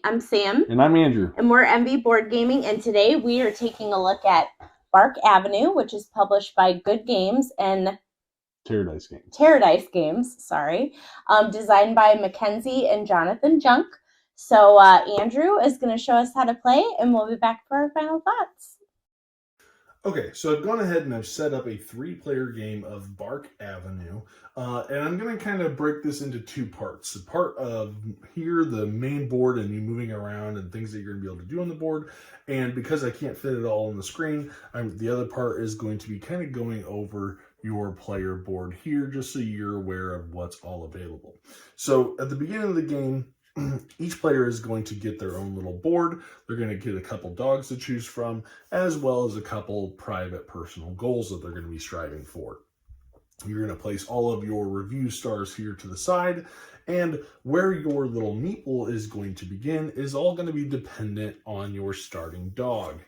I'm Sam. And I'm Andrew. And we're MV Board Gaming. And today we are taking a look at Bark Avenue, which is published by Good Games and Terradice Games. Designed by Mackenzie and Jonathan Junk. So Andrew is going to show us how to play, and we'll be back for our final thoughts. Okay, so I've gone ahead and I've set up a 3-player game of Bark Avenue, and I'm going to kind of break this into 2 parts. The part of here, the main board and you moving around and things that you're going to be able to do on the board, and because I can't fit it all on the screen, the other part is going to be kind of going over your player board here, just so you're aware of what's all available. So at the beginning of the game, each player is going to get their own little board. They're going to get a couple dogs to choose from, as well as a couple private personal goals that they're going to be striving for. You're going to place all of your review stars here to the side, and where your little meeple is going to begin is all going to be dependent on your starting dog.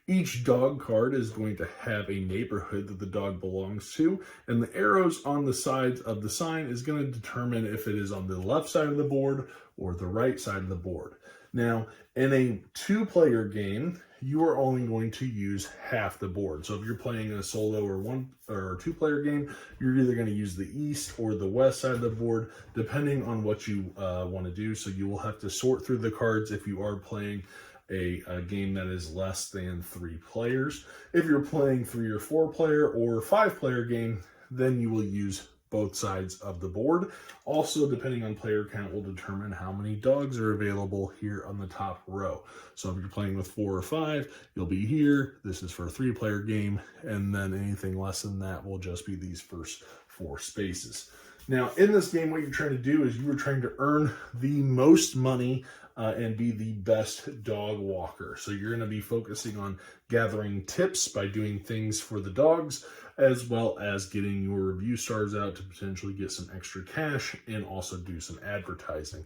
Each dog card is going to have a neighborhood that the dog belongs to, and the arrows on the sides of the sign is going to determine if it is on the left side of the board or the right side of the board. Now, in a 2-player game, you are only going to use half the board. So if you're playing a solo or 2-player game, you're either going to use the east or the west side of the board, depending on what you want to do. So you will have to sort through the cards if you are playing a game that is less than 3 players. If you're playing 3 or 4-player or 5-player game, then you will use both sides of the board. Also, depending on player count, will determine how many dogs are available here on the top row. So if you're playing with 4 or 5, you'll be here. This is for a 3-player game, and then anything less than that will just be these first 4 spaces. Now, in this game, what you're trying to do is you are trying to earn the most money and be the best dog walker. So you're going to be focusing on gathering tips by doing things for the dogs, as well as getting your review stars out to potentially get some extra cash and also do some advertising.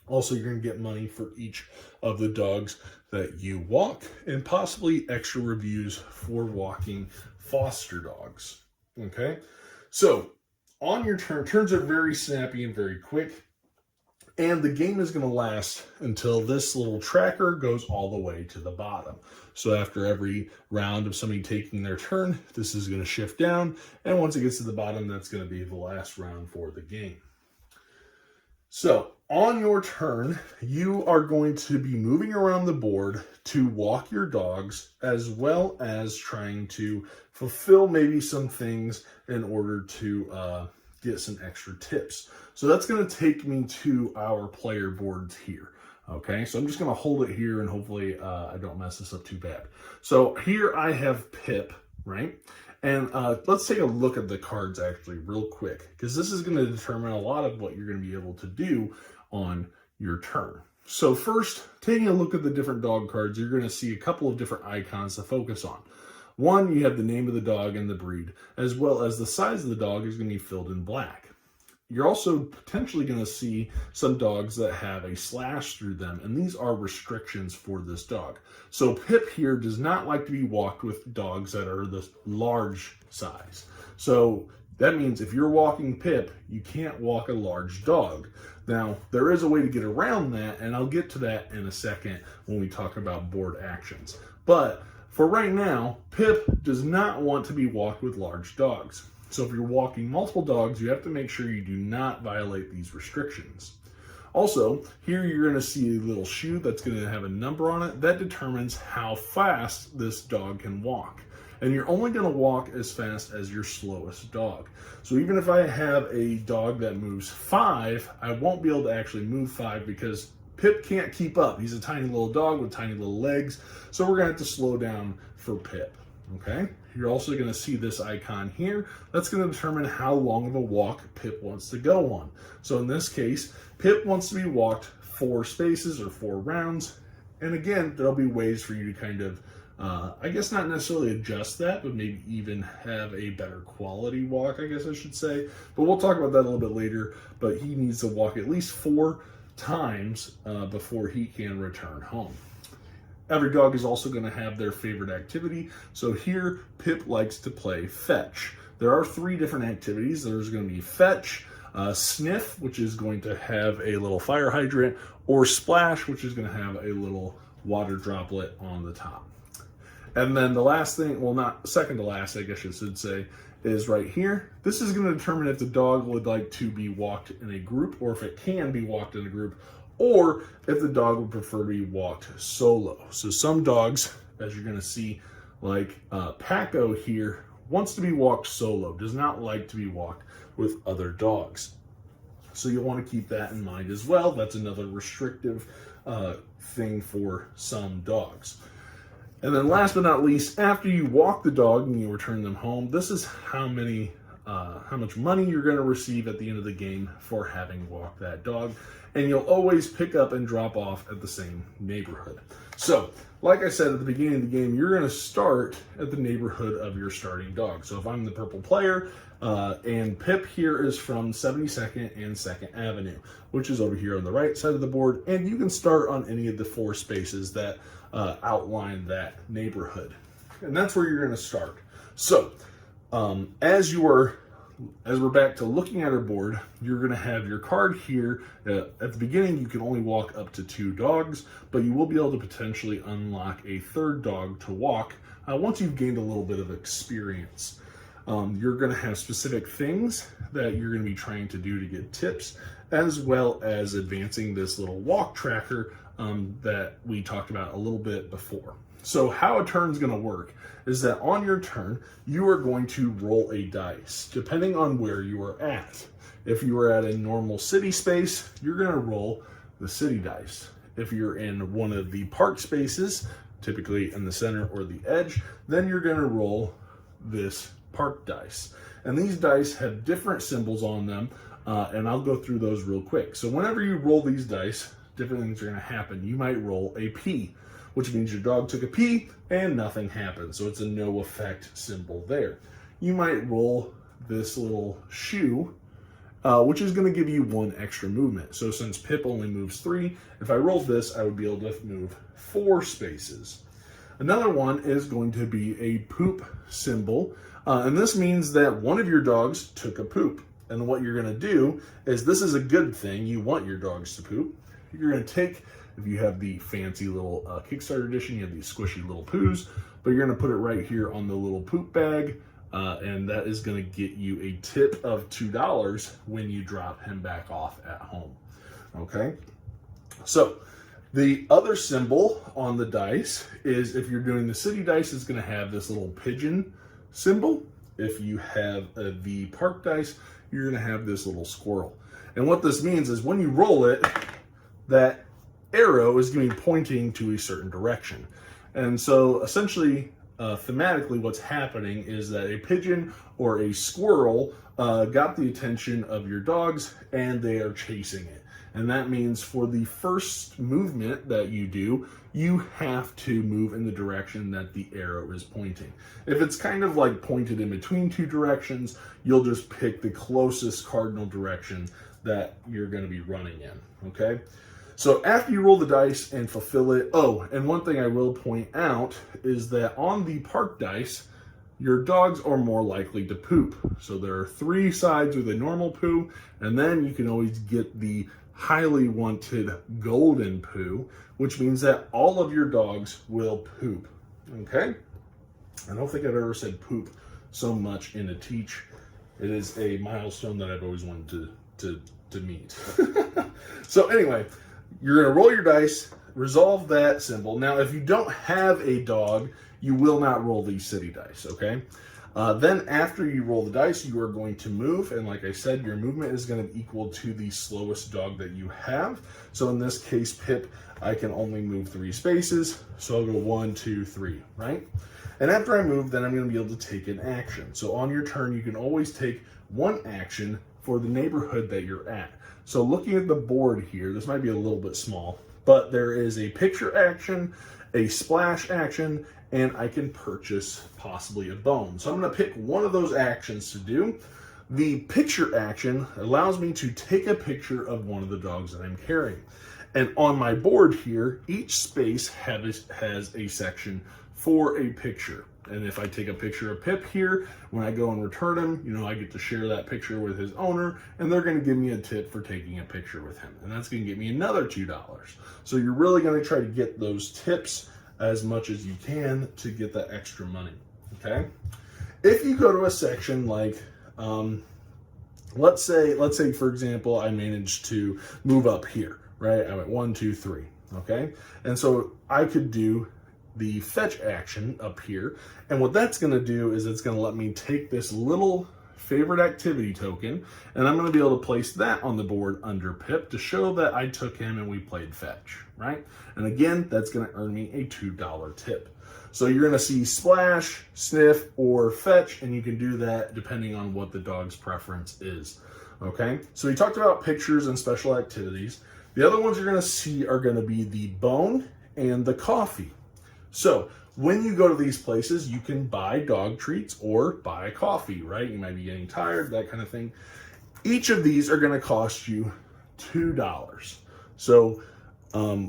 Also, you're going to get money for each of the dogs that you walk, and possibly extra reviews for walking foster dogs. Okay, so on your turns are very snappy and very quick. And the game is going to last until this little tracker goes all the way to the bottom. So after every round of somebody taking their turn, this is going to shift down. And once it gets to the bottom, that's going to be the last round for the game. So on your turn, you are going to be moving around the board to walk your dogs, as well as trying to fulfill maybe some things in order to get some extra tips. So that's going to take me to our player boards here. Okay, so I'm just going to hold it here and hopefully I don't mess this up too bad. So here I have Pip, right? And let's take a look at the cards actually real quick, because this is going to determine a lot of what you're going to be able to do on your turn. So first, taking a look at the different dog cards, you're going to see a couple of different icons to focus on. One, you have the name of the dog and the breed, as well as the size of the dog is going to be filled in black. You're also potentially going to see some dogs that have a slash through them, and these are restrictions for this dog. So Pip here does not like to be walked with dogs that are the large size. So that means if you're walking Pip, you can't walk a large dog. Now, there is a way to get around that, and I'll get to that in a second when we talk about board actions. But for right now, Pip does not want to be walked with large dogs. So if you're walking multiple dogs, you have to make sure you do not violate these restrictions. Also, here you're going to see a little shoe that's going to have a number on it that determines how fast this dog can walk. And you're only going to walk as fast as your slowest dog. So even if I have a dog that moves 5, I won't be able to actually move 5 because Pip can't keep up. He's a tiny little dog with tiny little legs. So we're going to have to slow down for Pip. Okay, you're also going to see this icon here. That's going to determine how long of a walk Pip wants to go on. So in this case, Pip wants to be walked 4 spaces or 4 rounds. And again, there'll be ways for you to kind of, I guess not necessarily adjust that, but maybe even have a better quality walk, I guess I should say. But we'll talk about that a little bit later. But he needs to walk at least 4 times before he can return home. Every dog is also going to have their favorite activity. So here, Pip likes to play fetch. There are 3 different activities. There's going to be fetch, Sniff, which is going to have a little fire hydrant, or Splash, which is going to have a little water droplet on the top. And then the last thing, well, not second to last, I guess I should say, is right here. This is going to determine if the dog would like to be walked in a group, or if it can be walked in a group, or if the dog would prefer to be walked solo. So some dogs, as you're going to see, like Paco here, wants to be walked solo, does not like to be walked with other dogs. So you'll want to keep that in mind as well. That's another restrictive thing for some dogs. And then last but not least, after you walk the dog and you return them home, this is how much money you're going to receive at the end of the game for having walked that dog. And you'll always pick up and drop off at the same neighborhood. So, like I said at the beginning of the game, you're going to start at the neighborhood of your starting dog. So if I'm the purple player, and Pip here is from 72nd and 2nd Avenue, which is over here on the right side of the board, and you can start on any of the 4 spaces that outline that neighborhood. And that's where you're going to start. So, as we're back to looking at our board, you're going to have your card here. At the beginning, you can only walk up to 2 dogs, but you will be able to potentially unlock a 3rd dog to walk once you've gained a little bit of experience. You're going to have specific things that you're going to be trying to do to get tips, as well as advancing this little walk tracker that we talked about a little bit before. So how a turn's going to work is that on your turn, you are going to roll a dice, depending on where you are at. If you are at a normal city space, you're going to roll the city dice. If you're in one of the park spaces, typically in the center or the edge, then you're going to roll this park dice. And these dice have different symbols on them, and I'll go through those real quick. So whenever you roll these dice, different things are going to happen. You might roll a P, which means your dog took a pee and nothing happened. So it's a no effect symbol there. You might roll this little shoe, which is going to give you 1 extra movement. So since Pip only moves 3, if I rolled this, I would be able to move 4 spaces. Another one is going to be a poop symbol. And this means that one of your dogs took a poop. And what you're going to do is, this is a good thing. You want your dogs to poop. You're going to take, if you have the fancy little Kickstarter edition, you have these squishy little poos, but you're going to put it right here on the little poop bag, and that is going to get you a tip of $2 when you drop him back off at home. Okay? So, the other symbol on the dice is, if you're doing the city dice, it's going to have this little pigeon symbol. If you have the park dice, you're going to have this little squirrel. And what this means is, when you roll it, that arrow is going to be pointing to a certain direction. And so essentially, thematically, what's happening is that a pigeon or a squirrel got the attention of your dogs, and they are chasing it. And that means for the first movement that you do, you have to move in the direction that the arrow is pointing. If it's kind of like pointed in between 2 directions, you'll just pick the closest cardinal direction that you're going to be running in, okay? So after you roll the dice and fulfill it, oh, and one thing I will point out is that on the park dice, your dogs are more likely to poop. So there are 3 sides with a normal poo, and then you can always get the highly wanted golden poo, which means that all of your dogs will poop, okay? I don't think I've ever said poop so much in a teach. It is a milestone that I've always wanted to meet. So anyway, you're going to roll your dice, resolve that symbol. Now, if you don't have a dog, you will not roll these city dice, okay? Then after you roll the dice, you are going to move. And like I said, your movement is going to equal to the slowest dog that you have. So in this case, Pip, I can only move 3 spaces. So I'll go 1, 2, 3, right? And after I move, then I'm going to be able to take an action. So on your turn, you can always take 1 action for the neighborhood that you're at. So looking at the board here, this might be a little bit small, but there is a picture action, a splash action, and I can purchase possibly a bone. So I'm going to pick one of those actions to do. The picture action allows me to take a picture of one of the dogs that I'm carrying. And on my board here, each space has a section for a picture. And if I take a picture of Pip here, when I go and return him, you know, I get to share that picture with his owner, and they're going to give me a tip for taking a picture with him. And that's going to get me another $2. So you're really going to try to get those tips as much as you can to get that extra money, okay? If you go to a section like, let's say, for example, I managed to move up here, right? I went 1, 2, 3, okay? And so I could do the fetch action up here. And what that's going to do is it's going to let me take this little favorite activity token, and I'm going to be able to place that on the board under Pip to show that I took him and we played fetch, right? And again, that's going to earn me a $2 tip. So you're going to see splash, sniff, or fetch, and you can do that depending on what the dog's preference is, okay? So we talked about pictures and special activities. The other ones you're going to see are going to be the bone and the coffee. So when you go to these places, you can buy dog treats or buy coffee, right? You might be getting tired, that kind of thing. Each of these are going to cost you $2. So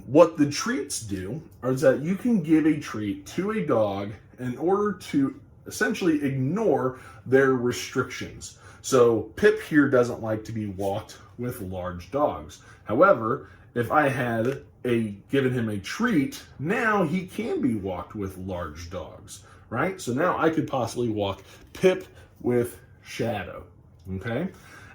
what the treats do is that you can give a treat to a dog in order to essentially ignore their restrictions. So Pip here doesn't like to be walked with large dogs. However, if I had given him a treat, now he can be walked with large dogs, right? So now I could possibly walk Pip with Shadow, okay?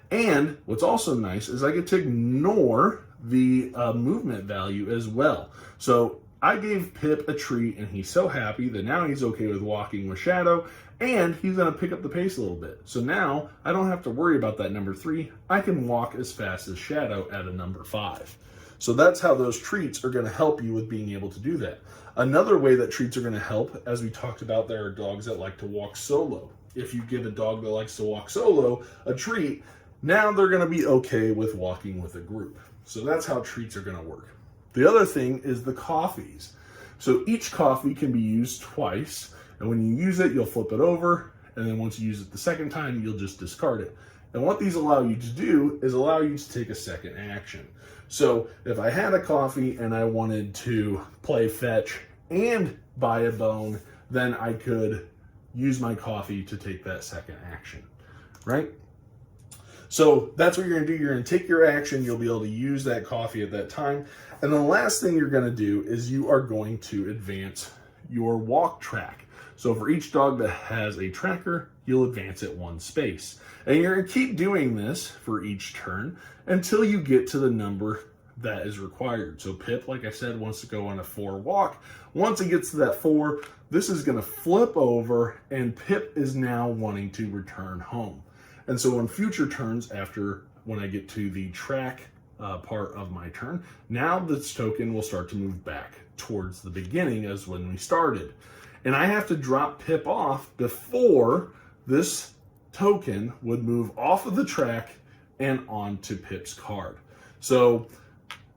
And what's also nice is I get to ignore the movement value as well. So I gave Pip a treat and he's so happy that now he's okay with walking with Shadow, and he's gonna pick up the pace a little bit. So now I don't have to worry about that number 3. I can walk as fast as Shadow at a number 5. So that's how those treats are going to help you with being able to do that. Another way that treats are going to help, as we talked about, there are dogs that like to walk solo. If you give a dog that likes to walk solo a treat, now they're going to be okay with walking with a group. So that's how treats are going to work. The other thing is the coffees. So each coffee can be used twice, and when you use it, you'll flip it over, and then once you use it the second time, you'll just discard it. And what these allow you to do is allow you to take a second action. So if I had a coffee and I wanted to play fetch and buy a bone, then I could use my coffee to take that second action, right? So that's what you're gonna do. You're gonna take your action. You'll be able to use that coffee at that time. And the last thing you're gonna do is you are going to advance your walk track. So for each dog that has a tracker, you'll advance it 1 space. And you're gonna keep doing this for each turn until you get to the number that is required. So Pip, like I said, wants to go on a 4 walk. Once it gets to that 4, this is gonna flip over and Pip is now wanting to return home. And so on future turns, when I get to the track part of my turn, now this token will start to move back towards the beginning as when we started. And I have to drop Pip off before this token would move off of the track and onto Pip's card. So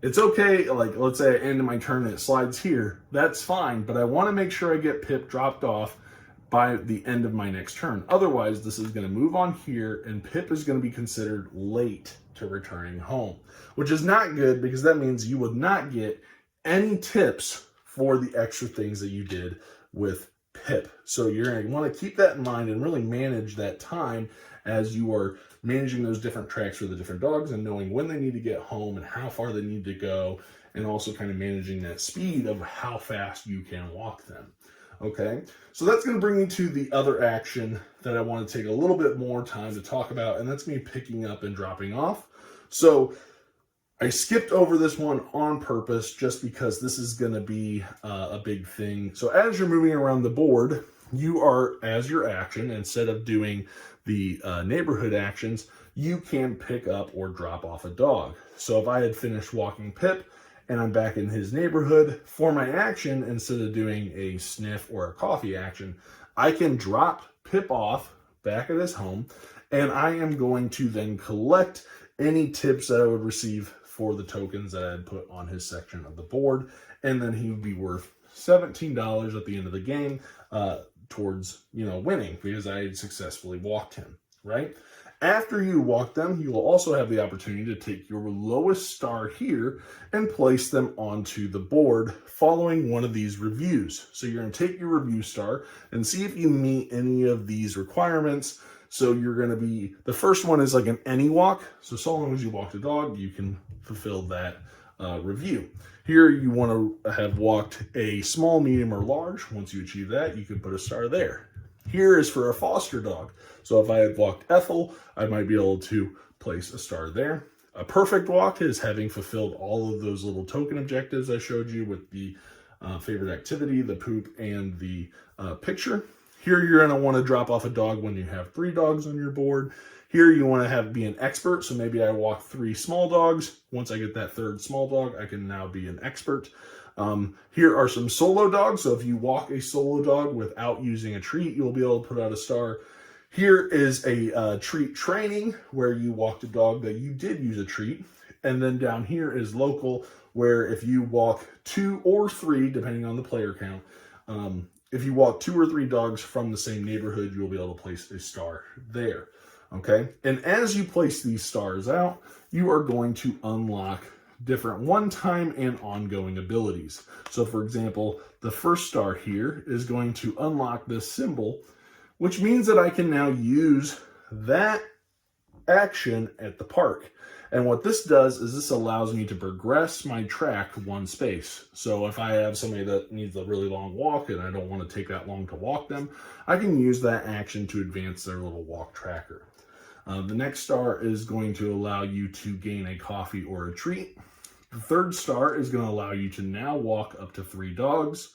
it's okay, like let's say I end my turn and it slides here, that's fine, but I want to make sure I get Pip dropped off by the end of my next turn. Otherwise, this is going to move on here and Pip is going to be considered late to returning home, which is not good because that means you would not get any tips for the extra things that you did with Pip. So you're going to want to keep that in mind and really manage that time as you are managing those different tracks for the different dogs and knowing when they need to get home and how far they need to go, and also kind of managing that speed of how fast you can walk them. Okay, so that's going to bring me to the other action that I want to take a little bit more time to talk about, and that's me picking up and dropping off. So I skipped over this one on purpose just because this is going to be a big thing. So as you're moving around the board, you are, as your action, instead of doing the neighborhood actions, you can pick up or drop off a dog. So if I had finished walking Pip and I'm back in his neighborhood, for my action, instead of doing a sniff or a coffee action, I can drop Pip off back at his home, and I am going to then collect any tips that I would receive for the tokens that I had put on his section of the board, and then he would be worth $17 at the end of the game towards winning because I had successfully walked him, right? After you walk them, you will also have the opportunity to take your lowest star here and place them onto the board following one of these reviews. So you're going to take your review star and see if you meet any of these requirements. So you're going to be, the first one is like an any walk. So long as you walk the dog, you can fulfill that review. Here you want to have walked a small, medium, or large. Once you achieve that, you can put a star there. Here is for a foster dog. So if I had walked Ethel, I might be able to place a star there. A perfect walk is having fulfilled all of those little token objectives I showed you with the favorite activity, the poop, and the picture. Here you're going to want to drop off a dog when you have 3 dogs on your board. Here you want to be an expert. So maybe I walk 3 small dogs. Once I get that 3rd small dog, I can now be an expert. Here are some solo dogs. So if you walk a solo dog without using a treat, you'll be able to put out a star. Here is a treat training where you walked a dog that you did use a treat. And then down here is local, where if you walk 2 or 3, depending on the player count, if you walk 2 or 3 dogs from the same neighborhood, you'll be able to place a star there. Okay. And as you place these stars out, you are going to unlock different one-time and ongoing abilities. So for example, the first star here is going to unlock this symbol, which means that I can now use that action at the park. And what this does is this allows me to progress my track 1 space. So if I have somebody that needs a really long walk and I don't want to take that long to walk them, I can use that action to advance their little walk tracker. The next star is going to allow you to gain a coffee or a treat. The 3rd star is going to allow you to now walk up to 3 dogs.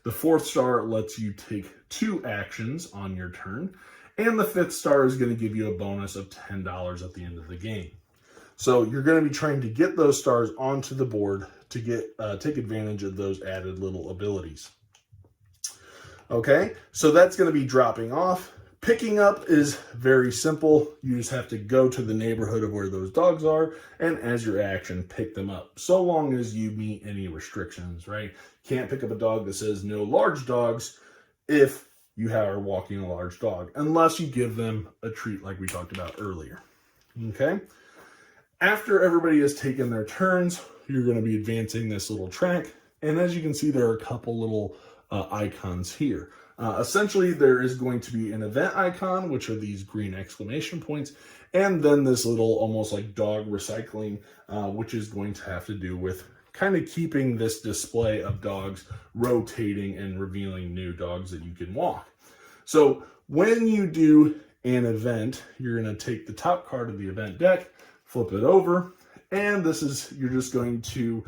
The 4th star lets you take 2 actions on your turn. And the 5th star is going to give you a bonus of $10 at the end of the game. So you're going to be trying to get those stars onto the board to take advantage of those added little abilities. Okay, so that's going to be dropping off. Picking up is very simple. You just have to go to the neighborhood of where those dogs are, and as your action, pick them up. So long as you meet any restrictions, right? Can't pick up a dog that says no large dogs if you are walking a large dog, unless you give them a treat like we talked about earlier. Okay? After everybody has taken their turns, you're going to be advancing this little track, and as you can see, there are a couple little icons here. Essentially, there is going to be an event icon, which are these green exclamation points, and then this little almost like dog recycling, which is going to have to do with kind of keeping this display of dogs rotating and revealing new dogs that you can walk. So when you do an event, you're going to take the top card of the event deck, flip it over, and you're just going to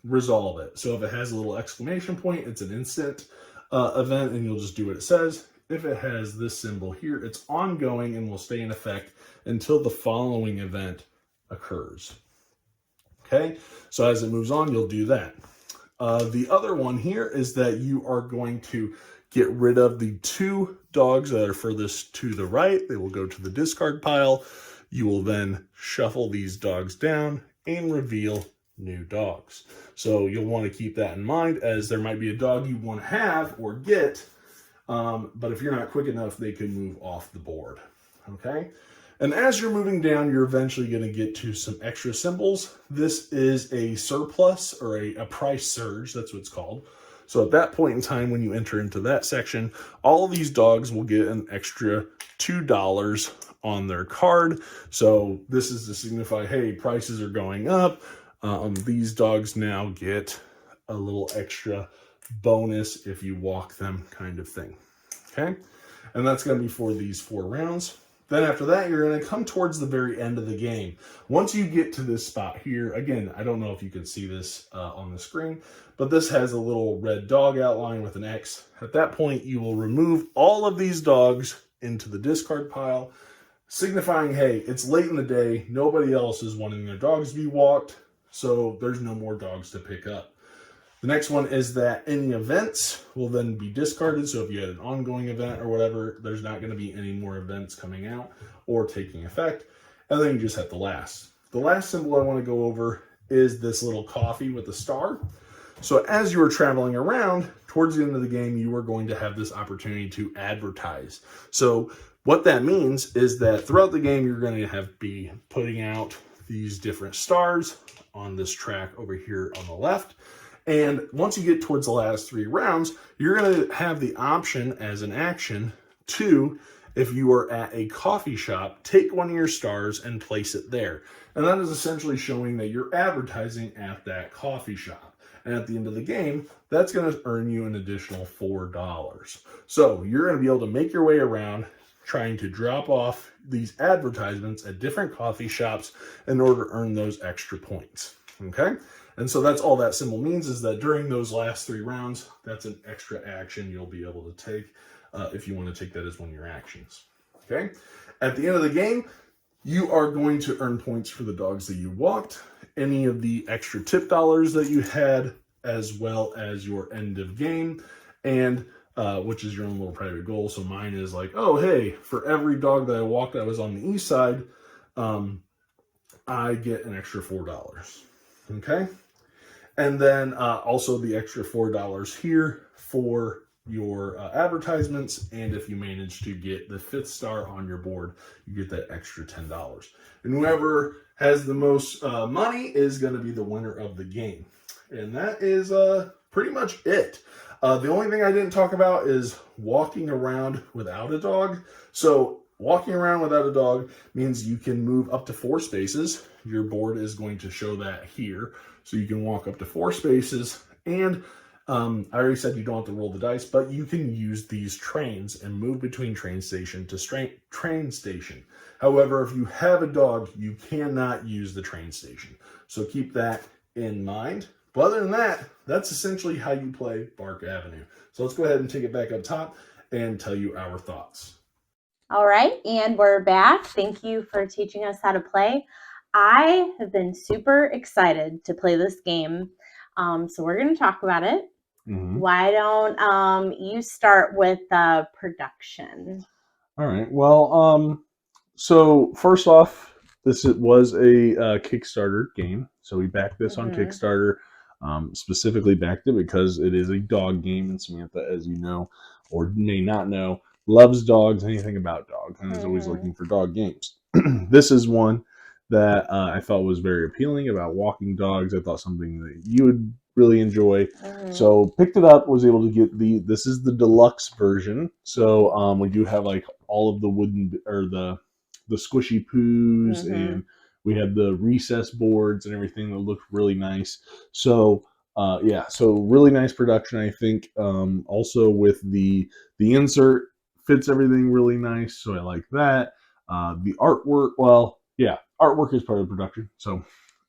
resolve it. So if it has a little exclamation point, it's an instant event, and you'll just do what it says. If it has this symbol here, it's ongoing and will stay in effect until the following event occurs. Okay, so as it moves on, you'll do that. The other one here is that you are going to get rid of the 2 dogs that are furthest to the right. They will go to the discard pile. You will then shuffle these dogs down and reveal new dogs. So you'll want to keep that in mind, as there might be a dog you want to have or get, but if you're not quick enough, they can move off the board. Okay, and as you're moving down, you're eventually going to get to some extra symbols. This is a surplus, or a price surge, that's what it's called. So at that point in time, when you enter into that section, all of these dogs will get an extra $2 on their card. So this is to signify, hey, prices are going up. These dogs now get a little extra bonus if you walk them, kind of thing. Okay, and that's going to be for these 4 rounds. Then after that, you're going to come towards the very end of the game. Once you get to this spot here, again, I don't know if you can see this on the screen, but this has a little red dog outline with an X. At that point, you will remove all of these dogs into the discard pile, signifying, hey, it's late in the day, nobody else is wanting their dogs to be walked, so there's no more dogs to pick up. The next one is that any events will then be discarded. So if you had an ongoing event or whatever, there's not going to be any more events coming out or taking effect. And then you just have the last. The last symbol I want to go over is this little coffee with a star. So as you are traveling around, towards the end of the game, you are going to have this opportunity to advertise. So What that means is that throughout the game, you're going to be putting out these different stars on this track over here on the left. And once you get towards the last 3 rounds, you're going to have the option as an action to, if you are at a coffee shop, take one of your stars and place it there. And that is essentially showing that you're advertising at that coffee shop. And at the end of the game, that's going to earn you an additional $4. So you're going to be able to make your way around trying to drop off these advertisements at different coffee shops in order to earn those extra points. Okay? And so that's all that symbol means, is that during those last 3 rounds, that's an extra action you'll be able to take if you want to take that as one of your actions. Okay? At the end of the game, you are going to earn points for the dogs that you walked, any of the extra tip dollars that you had, as well as your end of game, and which is your own little private goal. So mine is like, oh, hey, for every dog that I walked that was on the east side, I get an extra $4. Okay? And then also the extra $4 here for your advertisements. And if you manage to get the 5th star on your board, you get that extra $10. And whoever has the most money is going to be the winner of the game. And that is pretty much it. The only thing I didn't talk about is walking around without a dog. So walking around without a dog means you can move up to 4 spaces. Your board is going to show that here. So you can walk up to 4 spaces. And I already said you don't have to roll the dice, but you can use these trains and move between train station to train station. However, if you have a dog, you cannot use the train station. So keep that in mind. But other than that, that's essentially how you play Bark Avenue. So let's go ahead and take it back up top and tell you our thoughts. All right, and we're back. Thank you for teaching us how to play. I have been super excited to play this game. So we're going to talk about it. Mm-hmm. Why don't you start with production? All right. Well, so first off, this was a Kickstarter game. So we backed this on Kickstarter. Specifically backed it because it is a dog game, and Samantha, as you know, or may not know, loves dogs, anything about dogs, and is always looking for dog games. This is one that I thought was very appealing about walking dogs. I thought something that you would really enjoy. So picked it up, was able to get this is the deluxe version. So we do have like all of the wooden, or the squishy poos, and we have the recess boards and everything that look really nice. So yeah, so really nice production, I think. Also with the insert fits everything really nice, so I like that. The artwork, well, yeah, artwork is part of the production. So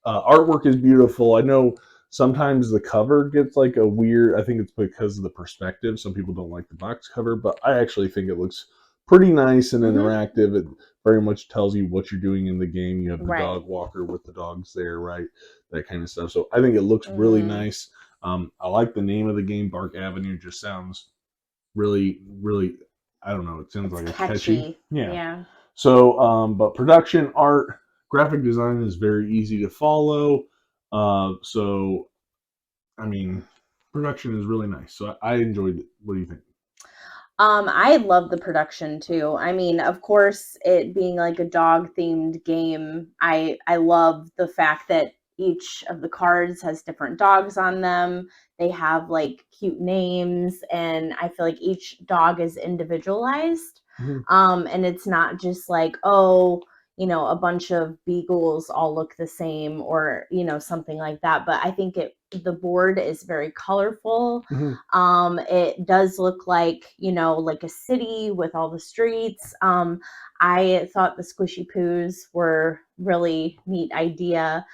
artwork is beautiful. I know sometimes the cover gets like a weird, I think it's because of the perspective. Some people don't like the box cover, but I actually think it looks pretty nice and interactive. It very much tells you what you're doing in the game. You have the dog walker with the dogs there, right? That kind of stuff. So I think it looks really nice. I like the name of the game. Bark Avenue just sounds really, really, I don't know. It sounds like it's catchy. Yeah. So, but production, art, graphic design is very easy to follow. So, I mean, production is really nice. So I enjoyed it. What do you think? I love the production too. I mean, of course, it being like a dog themed game, I love the fact that each of the cards has different dogs on them. They have like cute names, and I feel like each dog is individualized. And it's not just like, oh, you know, a bunch of beagles all look the same, or, you know, something like that. But I think the board is very colorful. It does look like, you know, like a city with all the streets. I thought the squishy poos were really neat idea.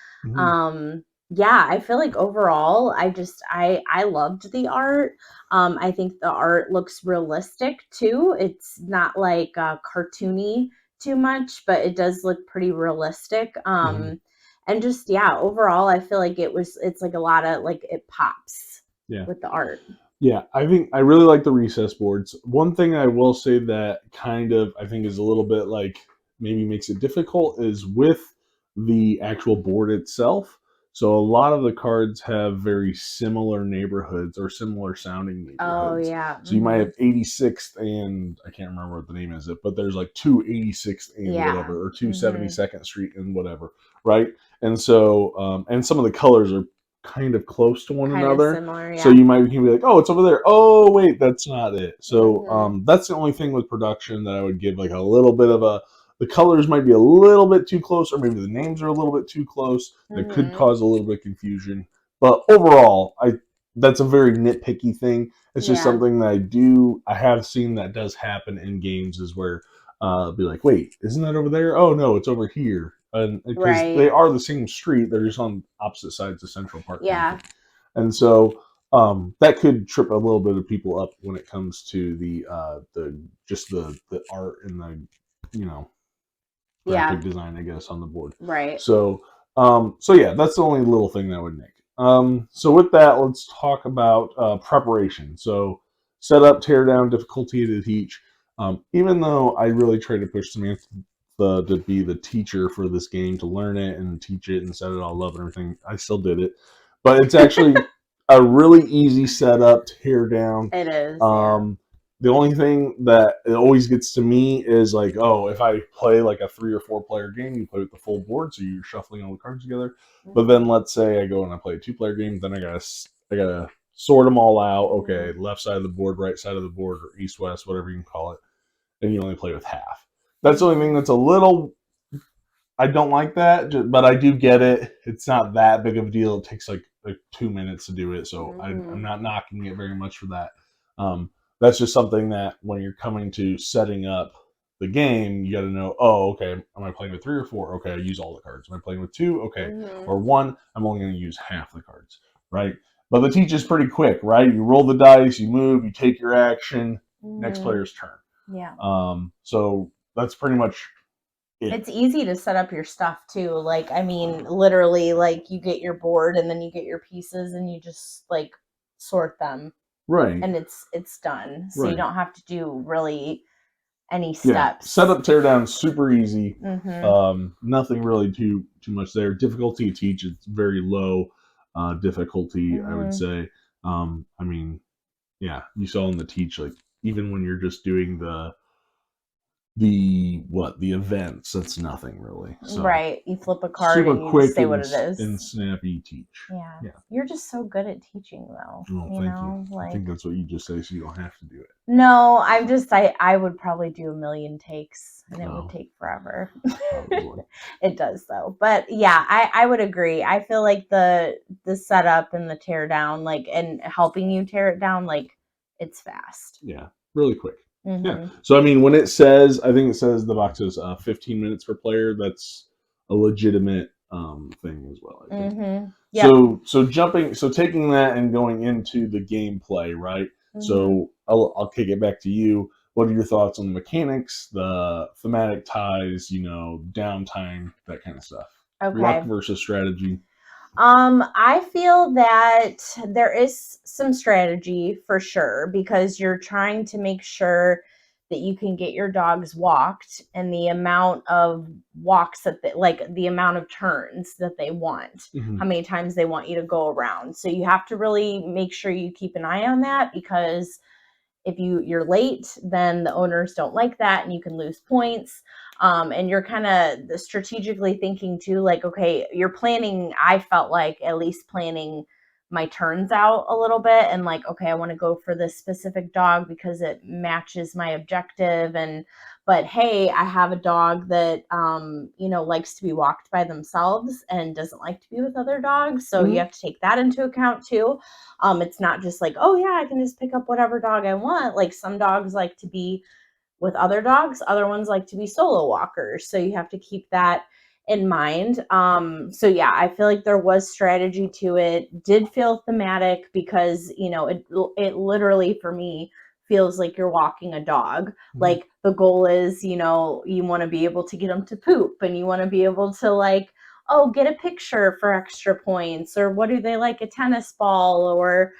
Yeah, I feel like overall, I loved the art. I think the art looks realistic too. It's not like cartoony too much, but it does look pretty realistic. And just, yeah, overall, I feel like it's like a lot of, like, it pops with the art. Yeah, I think I really like the recess boards. One thing I will say that kind of, I think is a little bit like maybe makes it difficult is with the actual board itself. So a lot of the cards have very similar neighborhoods or similar sounding Oh neighborhoods. yeah. So you might have 86th and I can't remember what the name is, but there's like two 86th and Yeah. whatever, or two Mhm. 72nd Street and whatever, right? And so, and some of the colors are kind of close to one Kind of another. similar, yeah. So you might be like, oh, it's over there. Oh, wait, that's not it. So Mhm. that's the only thing with production that I would give like a little bit of a. The colors might be a little bit too close, or maybe the names are a little bit too close. That could Mhm. cause a little bit of confusion. But overall, that's a very nitpicky thing. It's just Yeah. something that I have seen that does happen in games is where be like, wait, isn't that over there? Oh no, it's over here. And because Right. they are the same street, they're just on opposite sides of Central Park. Yeah. And so that could trip a little bit of people up when it comes to the just the art and the graphic design, I guess, on the board. Right. So so yeah, that's the only little thing that would make. So with that, let's talk about preparation. So setup, tear down, difficulty to teach. Even though I really try to push Samantha to be the teacher for this game, to learn it and teach it and set it all up and everything, I still did it. But it's actually a really easy setup, tear down. It is. The only thing that it always gets to me is like, oh, if I play like a 3 or 4 player game, you play with the full board, so you're shuffling all the cards together. But then let's say I go and I play a 2-player game, then I gotta sort them all out. Okay, left side of the board, right side of the board, or east west, whatever you can call it, and you only play with half. That's the only thing that's a little. I don't like that, but I do get it. It's not that big of a deal. It takes like 2 minutes to do it, so I'm not knocking it very much for that. That's just something that when you're coming to setting up the game, you got to know, oh, okay, am I playing with 3 or 4? Okay, I use all the cards. Am I playing with 2? Okay. Or 1, I'm only going to use half the cards, right? But the teach is pretty quick, right? You roll the dice, you move, you take your action, next player's turn. Yeah. So that's pretty much it. It's easy to set up your stuff too. Like, I mean, literally, like you get your board and then you get your pieces and you just like sort them. Right. And it's done. So you don't have to do really any steps. Yeah. Setup, tear down, super easy. Mm-hmm. Nothing really too much there. Difficulty to teach, it's very low difficulty, I would say. I mean, yeah, you saw in the teach, like even when you're just doing the events, that's nothing really. So right. You flip a card super and you quick say what it is. and snappy teach. Yeah. You're just so good at teaching though. Oh, you know? Like, I think that's what you just say so you don't have to do it. No, I would probably do a million takes and it would take forever. It does though. But yeah, I would agree. I feel like the setup and the tear down, like, and helping you tear it down, like, it's fast. Yeah, really quick. Yeah. So I mean, when I think it says the box is 15 minutes per player. That's a legitimate thing as well. I think. Yep. So taking that and going into the gameplay, right? So I'll kick it back to you. What are your thoughts on the mechanics, the thematic ties, downtime, that kind of stuff? Okay. Luck versus strategy. I feel that there is some strategy for sure because you're trying to make sure that you can get your dogs walked and the amount of walks like the amount of turns that they want, how many times they want you to go around. So you have to really make sure you keep an eye on that because if you're late, then the owners don't like that and you can lose points. And you're kind of strategically thinking too, like, okay, you're planning, I felt like at least planning my turns out a little bit and like, okay, I want to go for this specific dog because it matches my objective. But hey, I have a dog that, likes to be walked by themselves and doesn't like to be with other dogs. So you have to take that into account too. It's not just like, oh yeah, I can just pick up whatever dog I want. Like some dogs like to be with other dogs, other ones like to be solo walkers. So you have to keep that in mind. So yeah, I feel like there was strategy to it. Did feel thematic because, it literally for me feels like you're walking a dog. Like the goal is, you want to be able to get them to poop and you want to be able to like, get a picture for extra points, or what do they like, a tennis ball, or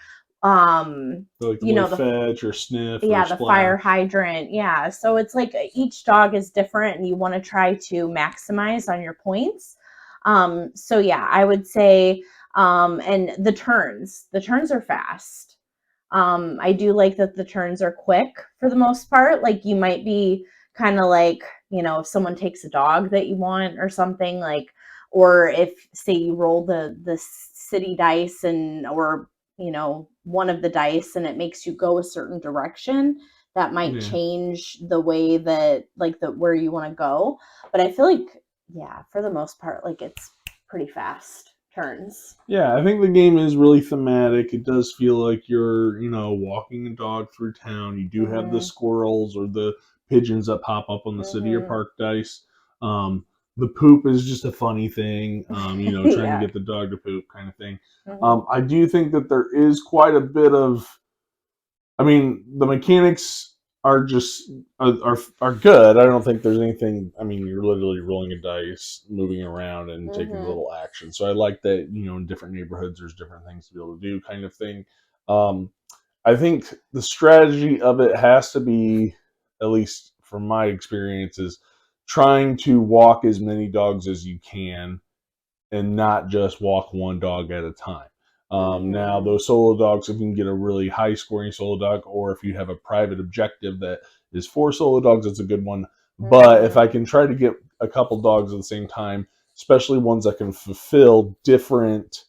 like the fetch or sniff, yeah, or the fire hydrant. Yeah, so it's like each dog is different and you want to try to maximize on your points. So yeah, I would say, and the turns are fast. I do like that the turns are quick for the most part. Like you might be kind of like, if someone takes a dog that you want or something like, or if say you roll the city dice and or one of the dice and it makes you go a certain direction, that might Yeah. change the way that like the where you want to go. But I feel like yeah, for the most part, like it's pretty fast turns. Yeah, I think the game is really thematic. It does feel like you're, walking a dog through town. You do have the Mhm. squirrels or the pigeons that pop up on the city or Mhm. park dice. The poop is just a funny thing, trying to Yeah. get the dog to poop kind of thing. Mhm. I do think that there is quite a bit of, I mean, the mechanics are just are good. I don't think there's anything. I mean, you're literally rolling a dice, moving around, and taking a Mhm. little action. So I like that. In different neighborhoods, there's different things to be able to do, kind of thing. Um, I think the strategy of it has to be, at least from my experiences, trying to walk as many dogs as you can and not just walk one dog at a time. Now, Mhm. those solo dogs, if you can get a really high scoring solo dog, or if you have a private objective that is for solo dogs, it's a good one. But if I Mhm. can try to get a couple dogs at the same time, especially ones that can fulfill different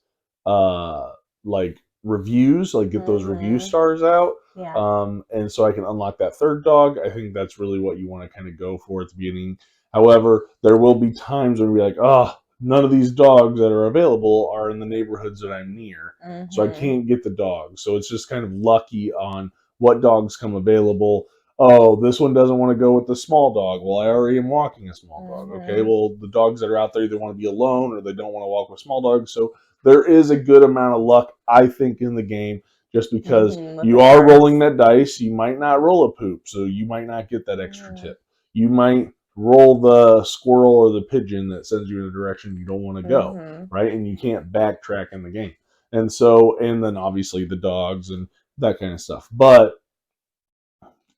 uh, like reviews, like get those review Mhm. stars out, Yeah. and so I can unlock that third dog. I think that's really what you want to kind of go for at the beginning. However, there will be times when we're like, oh, none of these dogs that are available are in the neighborhoods that I'm near. So I Mhm. can't get the dogs. So it's just kind of lucky on what dogs come available. Oh, this one doesn't want to go with the small dog. Well, I already am walking a small dog. Okay, Mhm. well, the dogs that are out there either want to be alone or they don't want to walk with small dogs. So there is a good amount of luck, I think, in the game just because Mhm. With the you are rolling cards. that dice. You might not roll a poop, so you might not get that extra Mhm. tip. You might roll the squirrel or the pigeon that sends you in a direction you don't want to go, Mhm. right? And you can't backtrack in the game. And so, and then obviously the dogs and that kind of stuff. But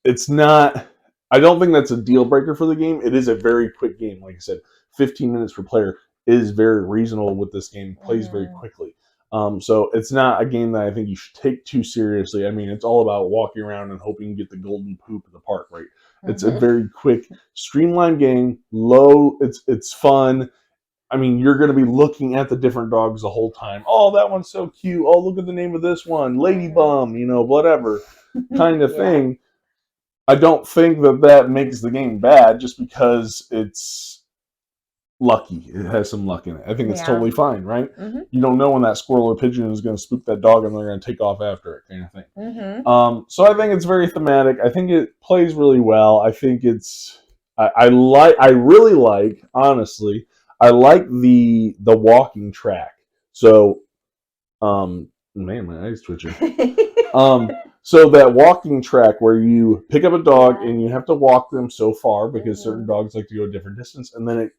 it's not, I don't think that's a deal breaker for the game. It is a very quick game. Like I said, 15 minutes per player is very reasonable with this game. It plays very Mhm. quickly. So it's not a game that I think you should take too seriously. I mean, it's all about walking around and hoping you get the golden poop at the park, right? It's a Mhm. very quick, streamlined game. Low, it's fun. I mean, you're going to be looking at the different dogs the whole time. Oh, that one's so cute. Oh, look at the name of this one, Lady Mhm. Bum. Whatever kind of Yeah. thing. I don't think that that makes the game bad just because it's lucky. It has some luck in it. I think it's Yeah. totally fine, right? Mhm. You don't know when that squirrel or pigeon is going to spook that dog and they're going to take off after it, kind of thing. Mhm. So I think it's very thematic. I think it plays really well. I think it's I really like, honestly, I like the walking track. So man, my eyes twitching. So that walking track where you pick up a dog Yeah. and you have to walk them so far because certain Mhm. dogs like to go a different distance, and then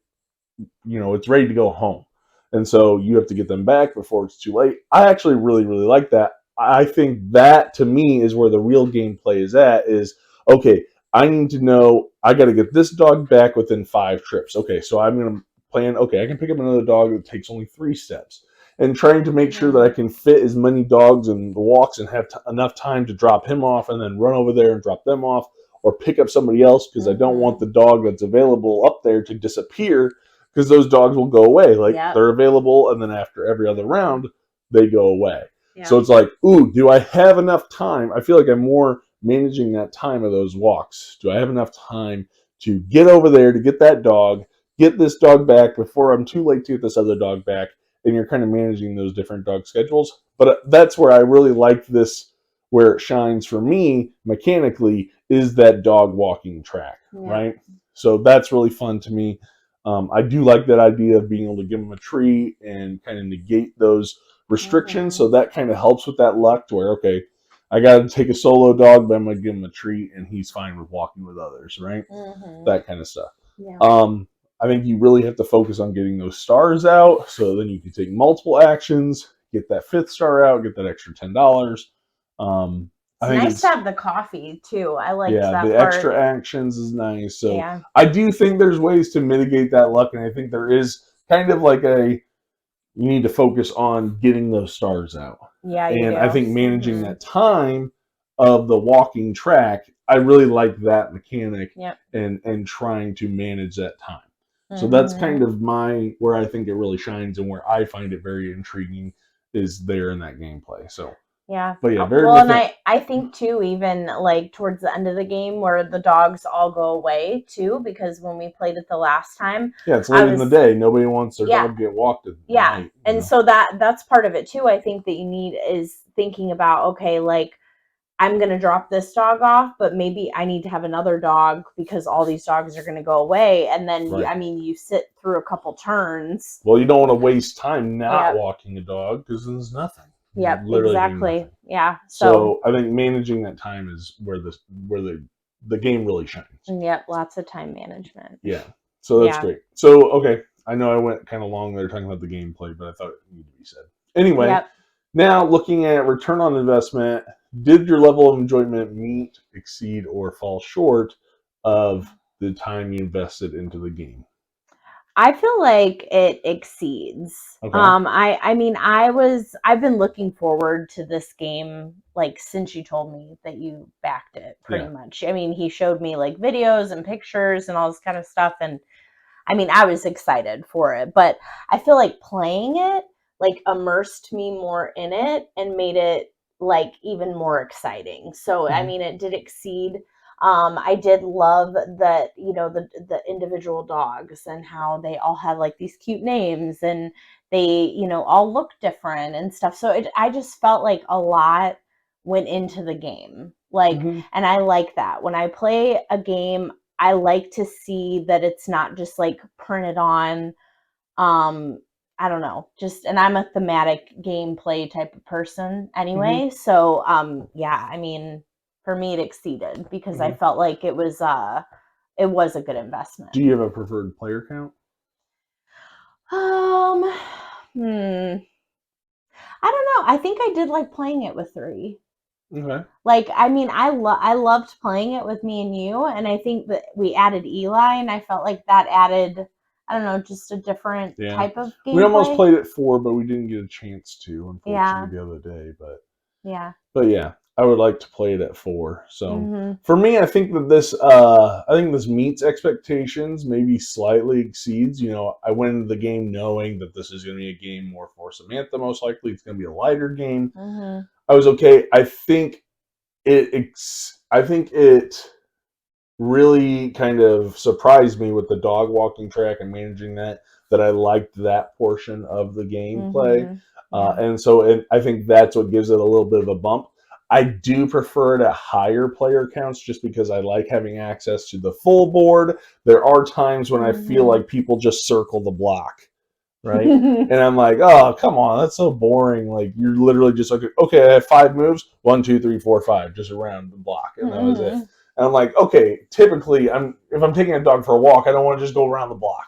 it's ready to go home, and so you have to get them back before it's too late. I actually really really like that. I think that to me is where the real gameplay is at. Is okay. I need to know I got to get this dog back within 5 trips. Okay, so I'm gonna plan. Okay, I can pick up another dog that takes only 3 steps and trying to make sure that I Mhm. can fit as many dogs in the walks and have enough time to drop him off and then run over there and drop them off or pick up somebody else because I don't want Mhm. the dog that's available up there to disappear because those dogs will go away. Like Yep. they're available and then after every other round, they go away. So Yeah. it's like, ooh, do I have enough time? I feel like I'm more managing that time of those walks. Do I have enough time to get over there to get that dog, get this dog back before I'm too late to get this other dog back? And you're kind of managing those different dog schedules. But that's where I really like this, where it shines for me mechanically, is that dog walking track, Yep. right? So that's really fun to me. I do like that idea of being able to give them a treat and kind of negate those restrictions. Mhm. So that kind of helps with that luck to where, okay, I got to take a solo dog, but I'm going to give him a treat and he's fine with walking with others, right? Mhm. That kind of stuff. Yeah. I think you really have to focus on getting those stars out so then you can take multiple actions, get that fifth star out, get that extra $10. I It's think nice to it's, have the coffee too. I liked yeah, that the part. extra actions is nice. So Yeah. I do think there's ways to mitigate that luck, and I think there is kind of like you need to focus on getting those stars out. Yeah, And I think managing that time of the walking track, I really like that mechanic. Yep. and trying to manage that time. So that's kind of where I think it really shines and where I find it very intriguing is there in that gameplay. So yeah. But yeah, very well, and different. I think too, even like towards the end of the game where the dogs all go away too, because when we played it the last time, Yeah, it's late in the day. Nobody wants their Yeah. dog to get walked at yeah, night. and so that's part of it too. I think that you need is thinking about, okay, like I'm going to drop this dog off, but maybe I need to have another dog because all these dogs are going to go away. And then, Right. you sit through a couple turns. Well, you don't want to waste time not Yep. walking a dog because there's nothing. Yep, Literally doing exactly. nothing. Yeah. So I think managing that time is where the game really shines. Yep, lots of time management. Yeah. So that's Yeah. great. So, okay. I know I went kind of long there talking about the gameplay, but I thought it needed to be said. Anyway, Yep. now looking at return on investment, did your level of enjoyment meet, exceed, or fall short of the time you invested into the game? I feel like it exceeds. Okay. I've been looking forward to this game like since you told me that you backed it pretty Yeah. much. I mean, he showed me like videos and pictures and all this kind of stuff, and I was excited for it, but I feel like playing it like immersed me more in it and made it like even more exciting. So Mhm. it did exceed. I did love that, the individual dogs and how they all had like these cute names and they, all look different and stuff. So I just felt like a lot went into the game. Like, Mhm. and I like that. When I play a game, I like to see that it's not just like printed on. I don't know, just, and I'm a thematic gameplay type of person anyway. So, for me, it exceeded because I felt like it was a good investment. Do you have a preferred player count? I don't know. I think I did like playing it with 3. Okay. Like, I loved playing it with me and you, and I think that we added Eli, and I felt like that added, I don't know, just a different type of gameplay. We almost played it 4, but we didn't get a chance to, unfortunately, Yeah. the other day. Yeah. But yeah, I would like to play it at 4. So Mhm. for me, I think that this meets expectations, maybe slightly exceeds. I went into the game knowing that this is going to be a game more for Samantha. Most likely, it's going to be a lighter game. Mhm. I was okay. I think it really kind of surprised me with the dog walking track and managing that I liked that portion of the gameplay. Mhm. Yeah. And so I think that's what gives it a little bit of a bump. I do prefer it at higher player counts just because I like having access to the full board. There are times when I feel like people just circle the block, right? And I'm like, oh, come on, that's so boring. Like, you're literally just like, okay, I have 5 moves, 1, 2, 3, 4, 5, just around the block, and that was it. And I'm like, okay, typically, if I'm taking a dog for a walk, I don't want to just go around the block,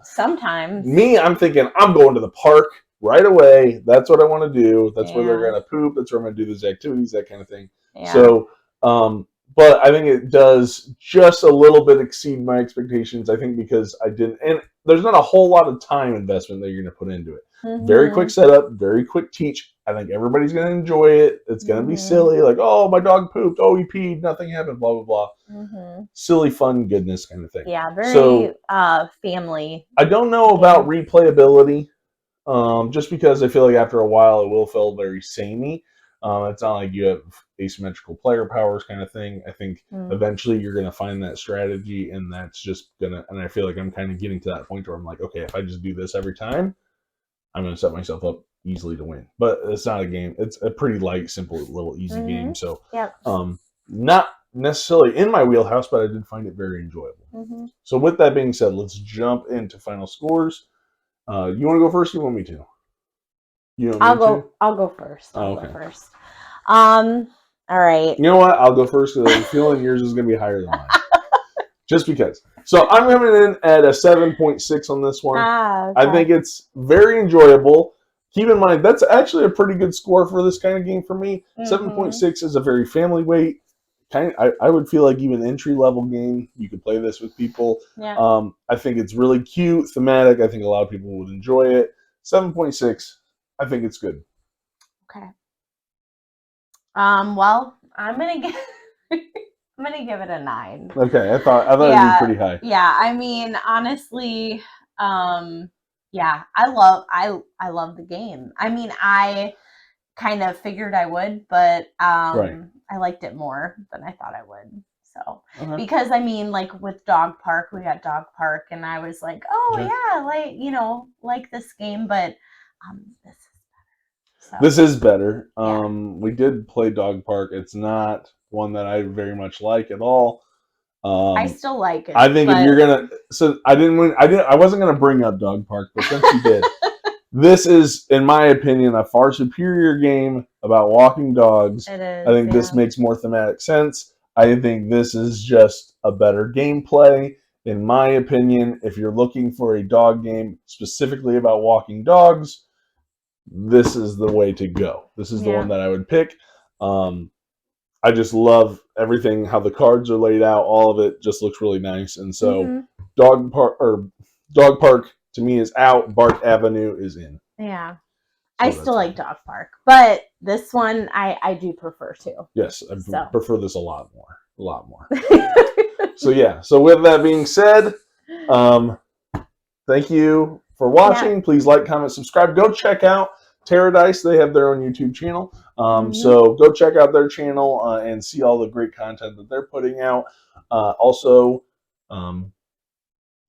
Sometimes. Me, I'm thinking, I'm going to the park right away. That's what I want to do. That's where they're Yeah. going to poop. That's where I'm going to do these activities, that kind of thing. Yeah. So, but I think it does just a little bit exceed my expectations. I think because I didn't, and there's not a whole lot of time investment that you're going to put into it. Very quick setup, very quick teach. I think everybody's going to enjoy it. It's going to be silly, like, oh, my dog pooped, oh, he peed, nothing happened, blah, blah, blah. Silly, fun, goodness kind of thing. Yeah, very family. I don't know about replayability, just because I feel like after a while it will feel very samey. It's not like you have asymmetrical player powers kind of thing. I think eventually you're going to find that strategy, and that's just and I feel like I'm kind of getting to that point where I'm like, okay, if I just do this every time, I'm going to set myself up easily to win. But it's not a game. It's a pretty light, simple, little easy game. So, not necessarily in my wheelhouse, but I did find it very enjoyable. So with that being said, let's jump into final scores. You want to go first? Or you want me to? I'll go first. I'll go first. All right. You know what? I'll go first because I have a feeling yours is going to be higher than mine. Just because. So I'm coming in at a 7.6 on this one. Okay. I think it's very enjoyable. Keep in mind, that's actually a pretty good score for this kind of game for me. 7.6 is a very family weight. I would feel like even entry level game, you could play this with people. Yeah. I think it's really cute, thematic. I think a lot of people would enjoy it. 7.6. I think it's good. Okay. Well, I'm gonna give it a 9. Okay, I thought it'd be pretty high. Yeah, I mean, honestly, yeah, I love the game. I mean, I kind of figured I would, but Right. I liked it more than I thought I would. So Okay. because I mean, like with Dog Park, we got Dog Park, and I was like, oh Okay. yeah, like this game, but this is better. So, This is better. Yeah. We did play Dog Park. It's not one that I very much like at all. I still like it. I think if but- you're gonna, so I wasn't gonna bring up Dog Park, but since you did, this is, in my opinion, a far superior game about walking dogs. It is. I think this makes more thematic sense. I think this is just a better gameplay. In my opinion, if you're looking for a dog game specifically about walking dogs, this is the way to go. This is the one that I would pick. I just love everything, how the cards are laid out. All of it just looks really nice. And so Dog Park to me is out. Bark Avenue is in. Yeah. So I still like Dog Park, but this one I do prefer too. Yes, I So. prefer this a lot more. A lot more. So yeah. So with that being said, thank you for watching. Yeah. Please like, comment, subscribe. Go check out Terradice. They have their own YouTube channel. So go check out their channel and see all the great content that they're putting out. Also,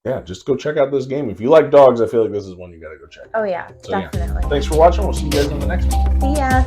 yeah, just go check out this game. If you like dogs, I feel like this is one you got to go check out. Oh yeah, So, yeah. definitely. Thanks for watching. We'll see you guys on the next one. See ya.